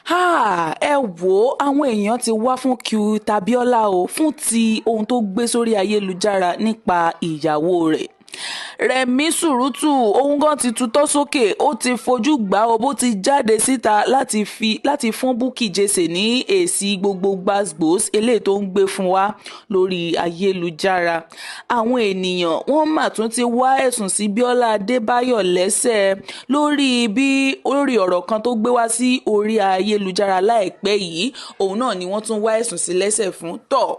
ẹ wò ó àwọn èèyàn ti wá fún Biola o fún ti ohun tó gbé sórí ayélujára nípa ìyàwó rẹ̀. Rẹ̀mí Sùrùtù òun gan ti tutọ́ sókè ó ti fojú gbà ó bó ti jáde síta láti fún Bukky Jesse ní èsì gbogbo gbàgbós eléyìí tó ń gbé fún wa lórí ayélujára. Àwọn ènìyàn wọ́n mà tún ti wá ẹ̀sùn sí Biola Adebayo lẹ́sẹ̀ lórí ọ̀rọ̀ kan tó gbé wá sí orí ayélujára láìpẹ́ yìí. Òun náà ni wọ́n tún wá ẹ̀sùn sí lẹ́sẹ̀ fún tọ̀.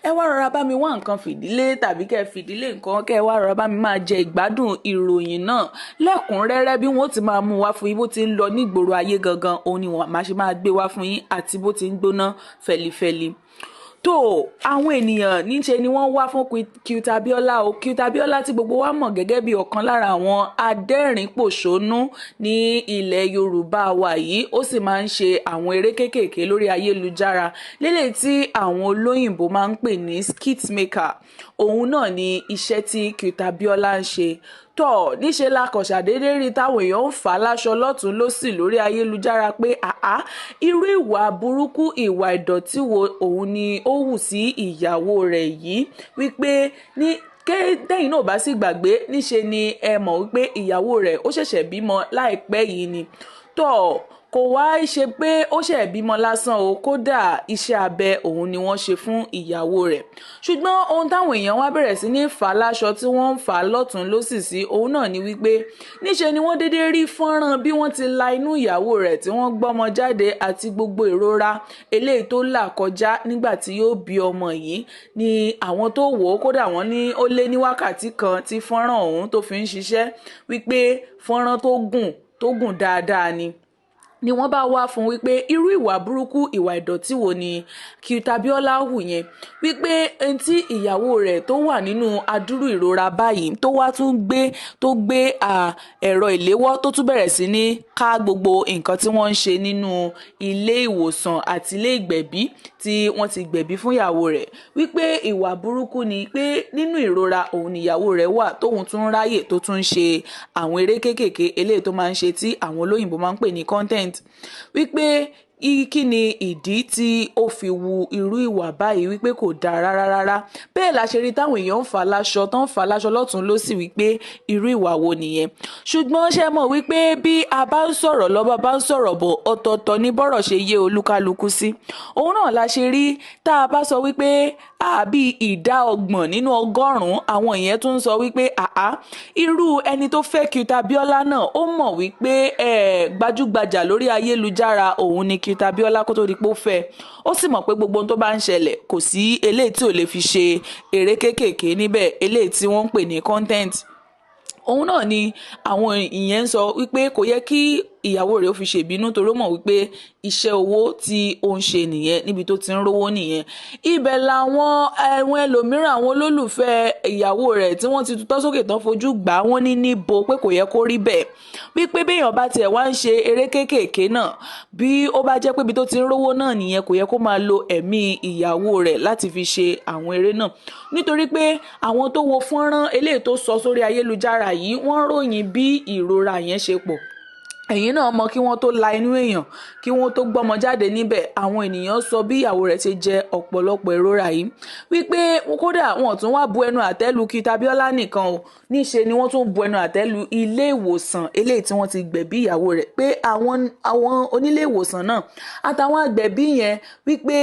Ẹ wá rọra bá mi wá nǹkan fìdílé tàbí kẹ́ fìdílé nǹkan kẹ́ wá rọra bá mi máa jẹ ìgbádùn ìròyìn náà lẹ́kùnrẹ́rẹ́ bí wọ́n ti máa mú wá fún yín bó ti ń lọ nígboro ayé gangan òun ni wọ́n máa ṣe máa gbé wá fún yín àti bó ti ń gbóná fẹlifẹli. Tó àwọn ènìyàn níṣe ni wọ́n wá fún Biola o Biola tí gbogbo wa mọ̀ gẹ́gẹ́ bí ọ̀kan lára àwọn adẹ́rìn-pòṣónú ní ilẹ̀ Yorùbá wa yìí ó sì máa ń ṣe àwọn eré kéékèèké lórí ayélujára lélẹ̀ tí àwọn olóyìnbó máa ń pè ní skit maker. Òun náà ni iṣẹ́ tí Biola ń ṣe. Tọ́ níṣe la kàn ṣàdédé rí táwọn èèyàn ń fà á láṣọ lọ́tún lósì lórí ayélujára pé irú ìwà burúkú ìwà ìdọ̀tí wo òun ni ó hù sí ìyàwó rẹ̀ yìí wípé ní tẹ́yìn náà bá sì gbàgbé níṣe ni ẹ mọ̀ wípé ìyàwó rẹ̀ ó ṣẹ̀ṣẹ̀ bímọ láìpẹ́ yìí ni. Tọ́ kò wá ṣe pé ó ṣẹ̀ bímọ lásán o kódà iṣẹ́ abẹ òun ni wọ́n ṣe fún ìyàwó rẹ̀. Ṣùgbọ́n ohun táwọn èèyàn wá bẹ̀rẹ̀ sí ní fà láṣọ tí wọ́n ń fà lọ́tún lósì sí òun náà ni wípé níṣe ni wọ́n dédé rí fọ́nrán bí wọ́n ti la inú ìyàwó rẹ̀ tí wọ́n gbọ́mọ jáde àti gbogbo ìrora eléyìí tó là kọjá nígbà tí yóò bí ọmọ yìí ni àwọn tó wò ó kódà wọ́n ní ó lé ní wákàtí kan tí fọ́nrán ọ̀hún tó fi ń ṣiṣẹ́ wípé fọ́nrán tó gùn dáadáa ni wọ́n bá wá fún wípé irú ìwà burúkú ìwà ìdọ̀tí wo ni Biola hù yẹn wípé tí ìyàwó rẹ̀ tó wà nínú adúrú ìrora báyìí tó wá tún gbé ẹ̀rọ ìléwọ́ tó tún bẹ̀rẹ̀ sí ní ká gbogbo nǹkan tí wọ́n ń ṣe nínú ilé ìwòsàn àti ilé ìgbẹ̀bí tí wọ́n ti gbẹ̀bí fún ìyàwó rẹ̀ wípé ìwà burúkú ni pé nínú ìrora òun ìyàwó rẹ̀ wà tóun tún ráyè tó tún ń ṣe àwọn eré kéékèèké eléyìí tó máa ń ṣe tí àwọn olóyìnbó máa ń pè ní content wípé kí ni ìdí tí ó fi wu irú ìwà báyìí wípé kò dáa rárá bẹ́ẹ̀ la ṣe rí táwọn èèyàn ń fà láṣọ lọ́tún lósì wípé irú ìwà wo nìyẹn. Ṣùgbọ́n ṣe mọ̀ wípé bí a bá ń sọ̀rọ̀ lọ bá ń sọ̀rọ̀ bọ̀ ọ̀tọ̀ọ̀tọ̀ ní bọ́rọ̀ ṣe yé olúkálukú sí. Òun náà la ṣe rí tá a bá sọ wípé àbí ìdá 30 nínú 100 àwọn èèyàn tún ń sọ wípé irú ẹni tó fẹ́ Biola náà ó mọ̀ wípé gbajúgbajà lórí ayélujára òun ni Biola kó tó di pé ó fẹ́ ó sì mọ̀ pé gbogbo ohun tó bá ń ṣẹlẹ̀ kò sí eléyìí tí ò lè fi ṣe eré kéékèèké níbẹ̀ eléyìí tí wọ́n ń pè ní content. Òun náà ni àwọn ìyẹn ń sọ wípé kò yẹ kí ìyàwó rẹ̀ ó fi ṣèbínú torí ó mọ̀ wípé iṣẹ́ owó tí ó ń ṣe nìyẹn níbi tó ti ń rówó nìyẹn. Ibẹ̀ làwọn ẹlòmíràn àwọn olólùfẹ́ ìyàwó rẹ̀ tí wọ́n ti tutọ́ sókè tán fojú gbà wọ́n ní níbo pé kò yẹ kó rí bẹ́ẹ̀ wípé béèyàn bá tiẹ̀ wá ń ṣe eré kéékèèké náà bí ó bá jẹ́ pé ibi tó ti ń rówó náà nìyẹn kò yẹ kó máa lo ẹ̀mí ìyàwó rẹ̀ láti fi ṣe àwọn eré náà nítorí pé àwọn tó wo fọ́nrán eléyìí tó sọ sórí ayélujára yìí wọ́n ròyìn bí ìrora yẹn ṣe pọ̀. Ẹ̀yin náà mọ̀ kí wọ́n tó la inú èèyàn kí wọ́n tó gbọ́mọ jáde níbẹ̀ àwọn ènìyàn sọ bí ìyàwó rẹ̀ ṣe jẹ ọ̀pọ̀lọpọ̀ ìrora yìí wípé kódà wọn tún wá bu ẹnu àtẹ́lu Biola nìkan o níṣe ni wọ́n tún bu ẹnu àtẹ́lu ilé ìwòsàn eléyìí tí wọ́n ti gbẹ̀bí ìyàwó rẹ̀ pé àwọn onílé ìwòsàn náà àtàwọn àgbẹ̀bí yẹn wípé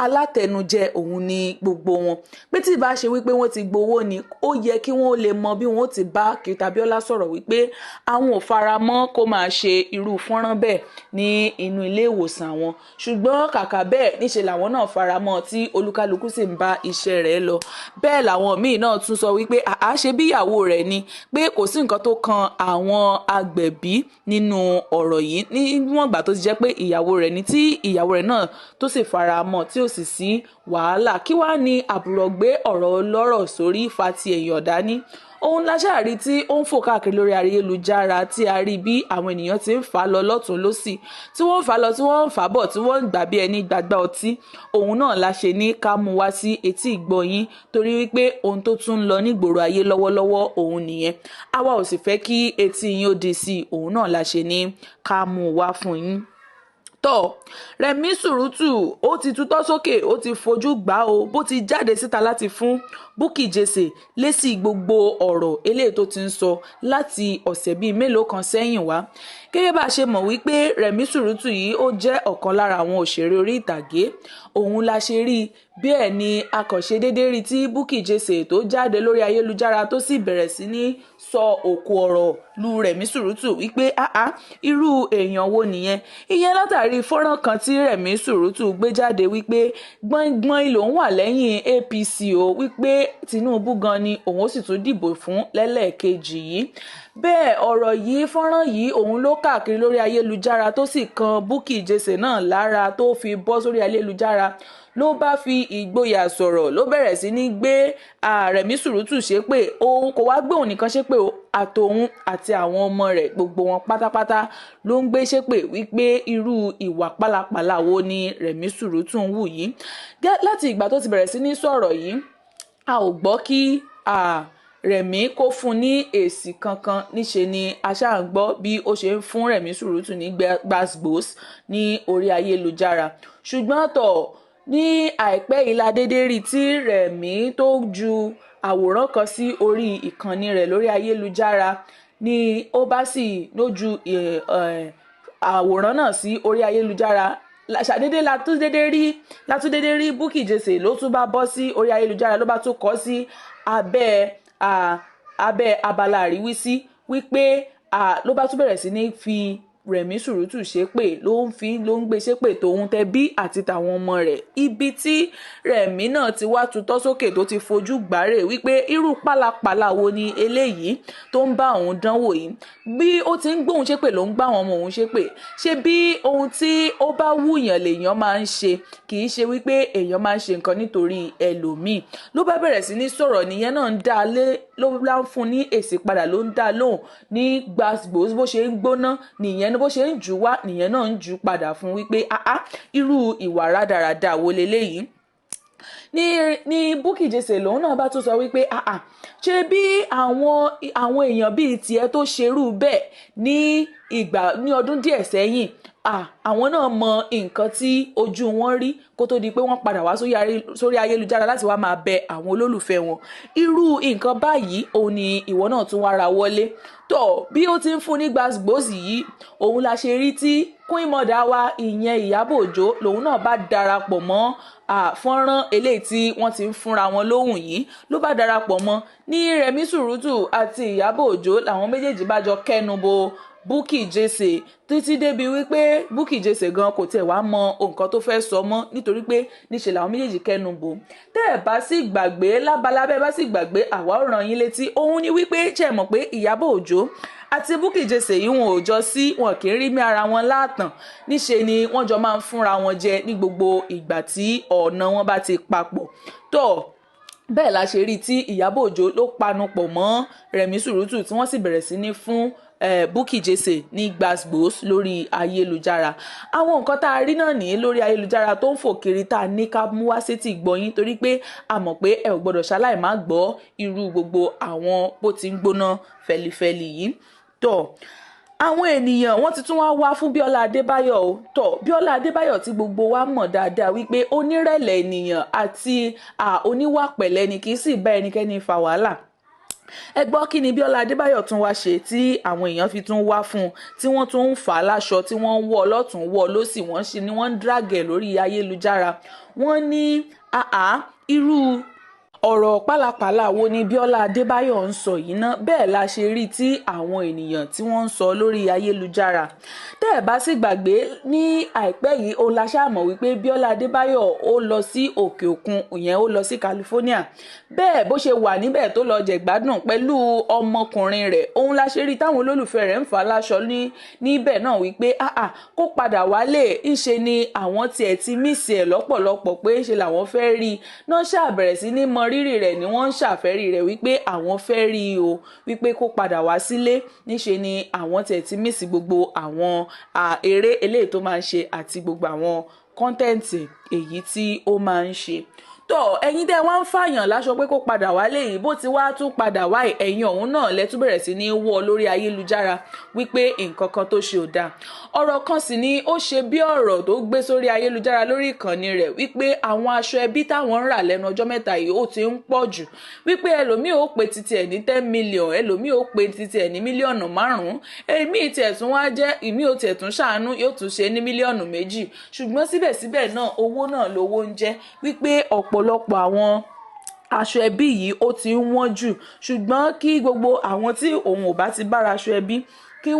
alátẹnujẹ òun ni gbogbo wọn pé tí ìbá ṣe wípé wọ́n ti gbowó ni ó yẹ kí wọ́n lè mọ bí wọ́n ti bá Biola sọ̀rọ̀ wípé àwọn ò fara mọ́ kó máa ṣe irú fọ́nrán bẹ́ẹ̀ ní inú ilé ìwòsàn wọn ṣùgbọ́n kàkà bẹ́ẹ̀ níṣe làwọn náà faramọ́ tí olúkálukú sì ń bá iṣẹ́ rẹ̀ lọ. Bẹ́ẹ̀ làwọn míì náà tún sọ wípé ṣe bí ìyàwó rẹ̀ ni pé kò sí nǹkan tó kan àwọn agbẹ̀bí nínú ọ̀rọ̀ yìí níwọ̀n ìgbà tó ti jẹ́ pé ìyàwó rẹ̀ ni tí ìyàwó rẹ̀ náà tó sì faramọ́ tí ò sì sí wàhálà kí wàá ní àbúrò gbé ọ̀rọ̀ ọlọ́rọ̀ sórí ìfà tí èèyàn dání. Òun la ṣáàrí tí ó ń fò káàkiri lórí ayélujára tí a rí bí àwọn ènìyàn ti ń fà lọ lọ́tún lósì tí wọ́n ń fà lọ tí wọ́n ń fà bọ̀ tí wọ́n ń gbà bí ẹni gbàgbà ọtí. Òun náà la ṣe ní ká mú wá sí etí ìgbọ́ yín torí wípé ohun tó tún ń lọ nígboro ayé lọ́wọ́lọ́wọ́ òun nìyẹn. Àwa ò sì fẹ́ kí etí yín ó di sí òun náà la ṣe ní ká mú wá fún yín. tọ́ Rẹ̀mí Sùrùtù ó ti tutọ́ sókè ó ti fojú gbà ó bó ti jáde síta láti fún Bukky Jesse lésì gbogbo ọ̀rọ̀ eléyìí tó ti ń sọ láti ọ̀sẹ̀ bíi mélòó kan sẹ́yìn wá. Gẹ́gẹ́ bá a ṣe mọ̀ wípé Rẹ̀mí Sùrùtù yìí ó jẹ́ ọ̀kan lára àwọn òṣèré orí ìtàgé, òun la ṣe rí bẹ́ẹ̀ ni akọ̀ṣe déédéé rí tí Bukky Jesse tó jáde lórí ayélujára tó sì bẹ̀rẹ̀ sí ní sọ òkú ọ̀rọ̀ lu Rẹ̀mí Sùrùtù wípé irú èèyàn wo nìyẹn. Ìyẹn látàrí fọ́nrán kan tí Rẹ̀mí Sùrùtù gbé jáde wípé gbọ́ngbọ́n lòun wà lẹ́yìn APC o, wípé Tinubu gan ni òun ó sì tún dìbò fún lẹ́lẹ́ẹ̀kejì yìí. Bẹ́ẹ̀ ọ̀rọ̀ yìí fọ́nrán yìí òun ló káàkiri lórí ayélujára tó sì kan Bukky Jesse náà lára tó fi bọ́ sórí ayélujára ló bá fi ìgboyà sọ̀rọ̀ ló bẹ̀rẹ̀ sí ní gbé Rẹ̀mí Sùrùtù ṣépè. Òun kò wá gbé òun nìkan ṣépè o, àtòun àti àwọn ọmọ rẹ̀ gbogbo wọn pátápátá ló ń gbé ṣépè wípé irú ìwà pálapàla wo ni Rẹ̀mí Sùrùtù ń wù yìí. Láti ìgbà tó ti bẹ̀rẹ̀ sí ní sọ̀rọ̀ yìí a ò gbọ́ kí Rẹ̀mí kó fún ní èsì kankan, níṣe ni a ṣáà ń gbọ́ bí ó ṣe ń fún Rẹ̀mí Sùrùtù ní gbàsgbòs ní orí ayélujára. Ṣùgbọ́n ní àìpẹ́ yìí la dédé rí tí Rẹ̀mí tó ju àwòrán kan sí orí ìkànnì rẹ̀ lórí ayélujára ni ó bá sì lójú àwòrán náà sí orí ayélujára. Ṣàdédé látúndédé rí Bukky Jesse ló tún bá bọ́ sí orí ayélujára ló bá tún kọ sí abẹ́ abala àríwísí wípé ló bá tún bẹ̀rẹ̀ sí ní fi Rẹ̀mí Sùrùtù ṣépè ló ń gbé ṣépè tòun tẹbí àti tàwọn ọmọ rẹ̀. Ibi tí Rẹ̀mí náà ti wá tutọ́ sókè tó ti fojú gbàrè wípé irú pálapàla wo ni eléyìí tó ń bá òun dánwò yìí. Bí ó ti ń gbóhùn ṣépè ló ń gbá àwọn ọmọ òun ṣépè. Ṣé bí ohun tí ó bá wúyàn lèèyàn máa ń ṣe, kì í ṣe wípé èèyàn máa ń ṣe nǹkan nítorí ẹlòmíì. Ló bá bẹ̀rẹ̀ sí ní sọ̀rọ̀ nìyẹn náà ń dá lé ló ń fún ní èsì padà ló ń dá lóhùn ní gbàsgbòs bó ṣe ń gbóná nìyẹn bó ṣe ń jù wá nìyẹn náà ń jù padà fún wípé irú ìwà rádaràda wo leléyìí. ní Bukky Jesse lòun náà bá tún sọ wípé ṣé bí àwọn èèyàn bíi tiẹ̀ tó ṣerú bẹ́ẹ̀ ní ọdún díẹ̀ sẹ́yìn àwọn náà mọ nǹkan tí ojú wọn rí kó tó di pé wọ́n padà wá sórí ayélujára láti wá máa bẹ àwọn olólùfẹ́ wọn. Irú nǹkan báyìí òun ni ìwọ náà tún wá ra wọlé. Bí ó ti ń fún ní gbàsgbòsì yìí òun la ṣe rí tí Queen Mother wa ìyẹn Ìyábọ̀ Òjó lòun náà bá darapọ̀ mọ́ fọ́nrán eléyìí tí wọ́n ti ń fúnra wọn lóhùn yìí ló bá darapọ̀ mọ́ ní Rẹ̀mí Sùrùtù àti Ìyábọ̀ Òjó làwọn méjèèjì bá jọ kẹnu bo Bukky Jesse títí débi wípé Bukky Jesse gan kò tẹ̀ wá mọ nǹkan tó fẹ́ sọ mọ́ nítorí pé níṣe làwọn méjèèjì kẹnu bò. Tẹ́ ẹ̀ bá sì gbàgbé lábalábẹ́ bá sì gbàgbé àwa ò ràn yín létí òun ni wípé ṣe mọ̀ pé Ìyábọ̀ Òjó àti Bukky Jesse yìí wọn ò jọ sí wọn kì í rí mí ara wọn láàtàn, níṣe ni wọ́n jọ máa ń fúnra wọn jẹ ní gbogbo ìgbà tí ọ̀nà wọn bá ti papọ̀. Bẹ́ẹ̀ la ṣe rí tí Ìyábọ̀ Òjó ló panupọ̀ mọ́ Rẹ̀mí Sùrùtù tí wọ́n sì bẹ̀rẹ̀ sí ní fún Bukky Jesse ní gbàsgbòs lórí ayélujára. Àwọn nǹkan tá a rí náà ní lórí ayélujára tó ń fò kiri tá a ní ká mú wá sétí gbọ̀yìn torí pé a mọ̀ pé ẹ ò gbọ́dọ̀ ṣaláì má gbọ́ irú gbogbo àwọn bó ti ń gbóná fẹlifẹli yìí. Àwọn ènìyàn wọ́n ti tún wá fún Biola Adebayo Biola Adebayo tí gbogbo wa mọ̀ dáadáa wípé onírẹ̀lẹ̀ ènìyàn àti oníwà pẹ̀lẹ́ ni kì í sì bá ẹnikẹ́ni fa wàhálà. Ẹ gbọ́ kí ni Biola Adebayo tún wá ṣe tí àwọn èèyàn fi tún wá fún un tí wọ́n tún ń fà á láṣọ tí wọ́n ń wọ́ lọ́tún wọ́ lósì wọ́n ṣe ni wọ́n ń dragẹ̀ lórí ayélujára. Wọ́n ní irú ọ̀rọ̀ pálapàla wo ni Biola Adebayo ń sọ yìí ná. Bẹ́ẹ̀ la ṣe rí tí àwọn ènìyàn tí wọ́n ń sọ lórí ayélujára. Tẹ́ ẹ̀ bá sì gbàgbé ní àìpẹ́ yìí ó la ṣàmọ̀ wípé Biola Adebayo ó lọ sí òkè òkun ìyẹn ó lọ sí California. Bẹ́ẹ̀ bó ṣe wà níbẹ̀ tó lọ jẹ̀gbádùn pẹ̀lú ọmọkùnrin rẹ̀ òun la ṣe rí táwọn olólùfẹ́ rẹ̀ ń fà á láṣọ níbẹ̀ náà wípé kó padà wálé ńṣe ni àwọn tiẹ̀ ti mísì ẹ̀ lọ́pọ̀lọpọ̀ pé ńṣe làwọn fẹ́ rí náà ṣàbẹ̀rẹ̀ sí ní mọ rírì rẹ̀ ni wọ́n ń ṣàfẹ́rí rẹ̀ wípé àwọn fẹ́ rí o wípé kó padà wá sílé níṣe ni àwọn tiẹ̀ ti mísì gbogbo àwọn eré eléyìí tó máa ń ṣe àti gbogbo àwọn kọ́ńtẹ́ǹtì èyí tí ó máa ń ṣe. tọ ẹ̀yin tẹ́ wá ń fàyàn láṣọ pé kó padà wálé yìí bó ti wá tún padà wá ẹ̀yin ọ̀hún náà lẹ́tún bẹ̀rẹ̀ sí ní wọ́ lórí ayélujára wípé nǹkan kan tó ṣe ò dáa. ọ̀rọ̀ kan sì ni ó ṣe bí ọ̀rọ̀ tó gbé sórí ayélujára lórí ìkànnì rẹ̀ wípé àwọn aṣọ ẹbí táwọn ń rà lẹ́nu ọjọ́ mẹ́ta yìí ó ti ń pọ̀ jù wípé ẹlòmíì ó pe titi ẹ̀ ní 10 million ẹlòmíì ó pe titi ẹ̀ ní mílíọ̀nù 5 èmi tiẹ̀ tún wá jẹ́ ìmí ò tiẹ̀ tún ṣàánú yóò tún ṣe ní mílíọ̀nù 2 ṣùgbọ́n síbẹ̀síbẹ̀ náà owó náà lówó ń jẹ́ wípé ọ̀pọ̀lọpọ̀ àwọn aṣọ ẹbí yìí ó ti ń wọ́n jù ṣùgbọ́n kí gbogbo àwọn tí òun ò bá ti bára aṣọ ẹbí kí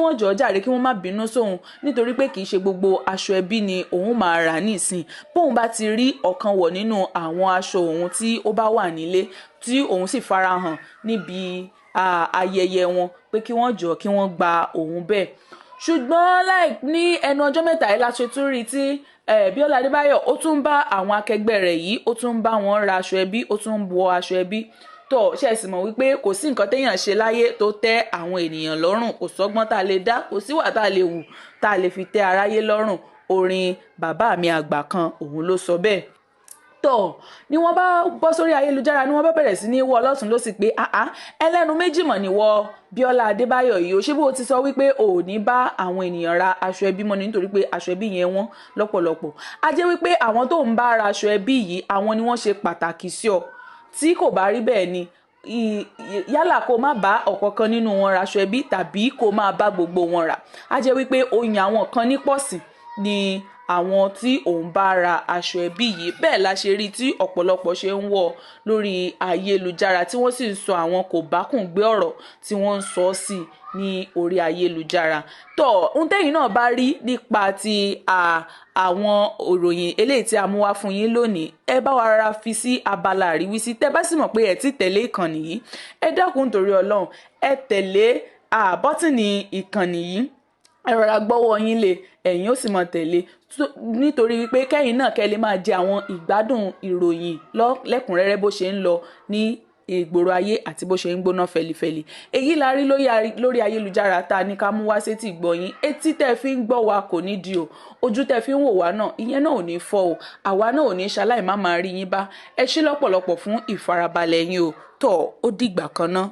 wọ́n jọ̀ọ́ jàre kí wọ́n má bínú sóhun nítorí pé kì í ṣe gbogbo aṣọ ẹbí ni òun máa rà nísìn bóun bá ti rí ọ̀kan wọ̀ nínú àwọn aṣọ òun tí ó bá wà nílé tí òun sì farahàn níbi ayẹyẹ wọn pé kí wọ́n jọ̀ọ́ kí wọ́n gba òun bẹ́ẹ̀ ṣùgbọ́n ní ẹnu ọjọ́ mẹ́ta yìí la ṣe tún rí tí Biola Adebayo ó tún bá àwọn akẹgbẹ́ rẹ̀ yìí ó tún bá wọn ra aṣọ ẹbí ó tún wọ aṣọ ẹbí tó ṣe sì mọ̀ wípé kò sí nǹkan téèyàn ṣe láyé tó tẹ́ àwọn ènìyàn lọ́rùn kò sọ́gbọ́n tá a lè dá kò síwà tá a lè wù tá a lè fi tẹ́ aráyé lọ́rùn orin bàbá mi àgbà kan òun ló sọ bẹ́ẹ̀ tọ ni wọ́n bá bọ́ sórí ayélujára ni wọ́n bá bẹ̀rẹ̀ sí ní wọ́ lọ́tún ló sì pé ẹlẹ́nu méjì mọ̀ ni wọ́ Biola Adebayo yìí ó ṣe bó ti sọ wípé ò ní bá àwọn ènìyàn ra aṣọ ẹbí mọ́ nítorí pé aṣọ ẹbí yẹn wọ́n lọ́pọ̀lọpọ̀ a jẹ́ wípé àwọn tó ń bá ra aṣọ ẹbí yìí àwọn ni wọ́n ṣe pàtàkì sí ọ tí kò bá rí bẹ́ẹ̀ ni yálà kó má bá ọ̀kọ̀ọ̀kan nínú wọn ra aṣọ ẹbí tàbí kó má bá gbogbo wọn rà a jẹ́ wípé oyin àwọn kan ní pọ̀sìn ni àwọn tí òun bá ra aṣọ ẹbí yìí bẹ́ẹ̀ la ṣe rí tí ọ̀pọ̀lọpọ̀ ṣe ń wọ̀ lórí ayélujára tí wọ́n sì ń sọ àwọn kò bákùn gbé ọ̀rọ̀ tí wọ́n ń sọ sí ní orí ayélujára tó ohun tẹ́yìn náà bá rí nípa ti àwọn òròyìn eléyìí tí a mú wá fún yín lónìí ẹ bá wa rárá fi sí abala àríwísí tẹ́ bá sì mọ̀ pé ẹ ti tẹ̀lé ìkànnì yìí ẹ dákun torí Ọlọ́run ẹ tẹ̀lé bọ́tìnì ìkànnì yìí ẹ rọra gbọ́wọ́ yín lé ẹ̀yin ó sì mọ̀ tẹ̀lé nítorí wípé kẹ́yìn náà kẹ́ lè máa jẹ àwọn ìgbádùn ìròyìn lẹ́kùnrẹ́rẹ́ bó ṣe ń lọ ní ìgboro ayé àti bó ṣe ń gbóná fẹlifẹli èyí la rí lórí ayélujára tá a ní ká mú wá sétí ìgbọ̀yìn etí tẹ́ fi ń gbọ́ wa kò ní di o ojú tẹ́ fi ń wò wá náà ìyẹn náà ò ní fọ́ o àwa náà ò ní ṣaláì má máa rí yín bá ẹ ṣé lọ́pọ̀lọpọ̀ fún ìfarabalẹ̀ yín o tó ó dìgbà kan náà.